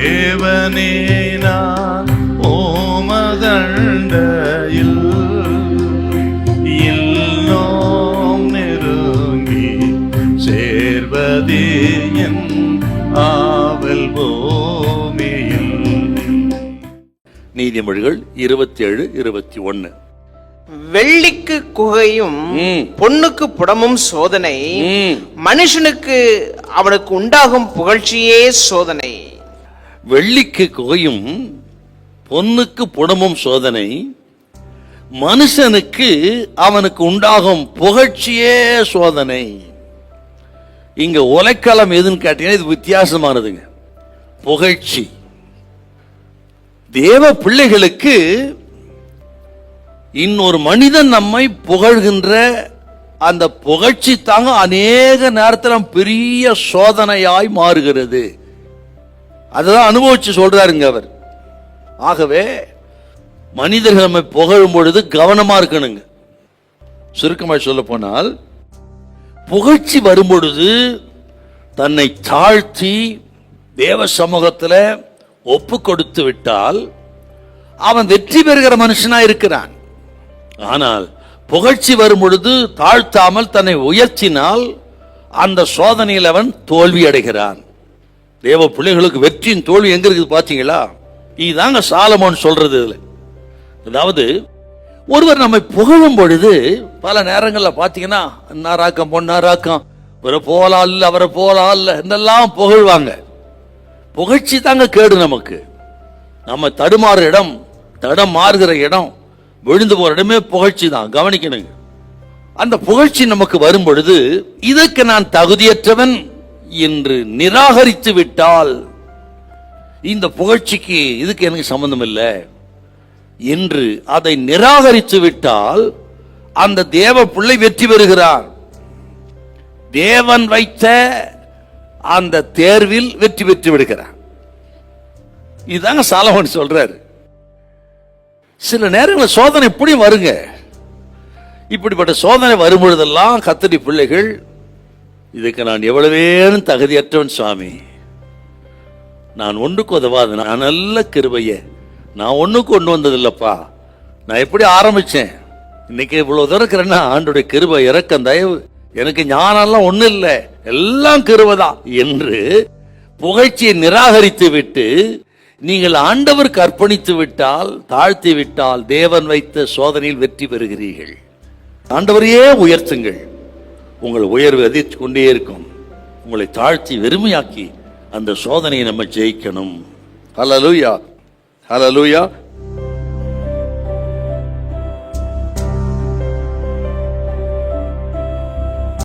தேவனே நான் ஓமதண்டையில் இன்னும் நெருங்கி சேர்வதே என் ஆவல் பூமியில். நீதிமொழிகள் 27:21. வெள்ளிக்கு குகையும் பொன்னுக்கு புடமும் சோதனை, மனுஷனுக்கு அவனுக்கு உண்டாகும் புகழ்ச்சியே சோதனை. வெள்ளிக்கு குகையும் பொன்னுக்கு புடமும் சோதனை, மனுஷனுக்கு அவனுக்கு உண்டாகும் புகழ்ச்சியே சோதனை. இங்க உலைக்களம் எதுன்னு கேட்டீங்கன்னா இது வித்தியாசமானதுங்க. புகழ்ச்சி. தேவ பிள்ளைகளுக்கு இன்னொரு மனிதன் நம்மை புகழ்கின்ற அந்த புகழ்ச்சி தாங்க அநேக நேரத்தில் பெரிய சோதனையாய் மாறுகிறது. அதுதான் அனுபவிச்சு சொல்றாருங்க அவர். ஆகவே மனிதர்கள் நம்மை புகழும் பொழுது கவனமா இருக்கணுங்க. சுருக்கமாக சொல்ல போனால், புகழ்ச்சி வரும்பொழுது தன்னை தாழ்த்தி தேவ சமூகத்தில் ஒப்பு கொடுத்து விட்டால் அவன் வெற்றி பெறுகிற மனுஷனா இருக்கிறான். ஆனால் புகழ்ச்சி வரும் பொழுது தாழ்த்தாமல் தன்னை உயர்த்தினால் அந்த சோதனையில் அவன் தோல்வி அடைகிறான். தேவ பிள்ளைகளுக்கு வெற்றியின் தோல்வி எங்க இருக்குது பாத்தீங்களா? இதுதாங்க சாலமோன் சொல்றது. அதாவது ஒருவர் நம்மை புகழும் பொழுது பல நேரங்களில் பாத்தீங்கன்னா, இன்னாராக்கம் பொன்னாராக்கம், இவரை போலா இல்ல அவரை போலா இல்ல இதெல்லாம் புகழ்வாங்க. புகழ்ச்சி தாங்க கேடு நமக்கு. நம்ம தடுமாறு இடம், தடம் மாறுகிற இடம், விழுந்து போற இடமே புகழ்ச்சி தான். கவனிக்கணுங்க. அந்த புகழ்ச்சி நமக்கு வரும் பொழுது இதற்கு நான் தகுதியற்றவன் என்று நிராகரித்து விட்டால், இந்த புகழ்ச்சிக்கு இதுக்கு எனக்கு சம்பந்தம் இல்லை என்று அதை நிராகரித்து விட்டால் அந்த தேவ பிள்ளை வெற்றி பெறுகிறார். தேவன் வைத்த அந்த தேர்வில் வெற்றி பெற்று விடுகிறார். இதுதாங்க சாலமோன் சொல்றாரு. சில நேரங்களில் சோதனை எப்படி வருங்க. இப்படிப்பட்ட சோதனை வரும்பொழுதெல்லாம் கர்த்தருடைய பிள்ளைகள், இதுக்கு நான் எவ்வளவேனும் தகுதியற்றவன் சுவாமி, நான் ஒன்றுக்கு உதவாது, நான் நல்ல கிருபைய நான் ஒன்றுக்கு கொண்டு வந்ததில்லப்பா, நான் எப்படி ஆரம்பிச்சேன் இன்னைக்கு இவ்வளவு தூரம் இருக்கிறேன்னா ஆண்டோடைய கிருபை இறக்கம் தயவு, எனக்கு ஞானம்லாம் ஒன்றும் இல்லை, எல்லாம் கிருபைதான் என்று புகழ்ச்சியை நிராகரித்து விட்டு நீங்கள் ஆண்டவருக்கு அர்ப்பணித்து விட்டால், தாழ்த்தி விட்டால் தேவன் வைத்த சோதனையில் வெற்றி பெறுகிறீர்கள். ஆண்டவரையே உயர்த்துங்கள், உங்கள் உயர்வு அதிர்ச்சி கொண்டே இருக்கும். உங்களை தாழ்த்தி வெறுமையாக்கி அந்த சோதனையை நம்ம ஜெயிக்கணும். ஹல்லேலூயா, ஹல்லேலூயா.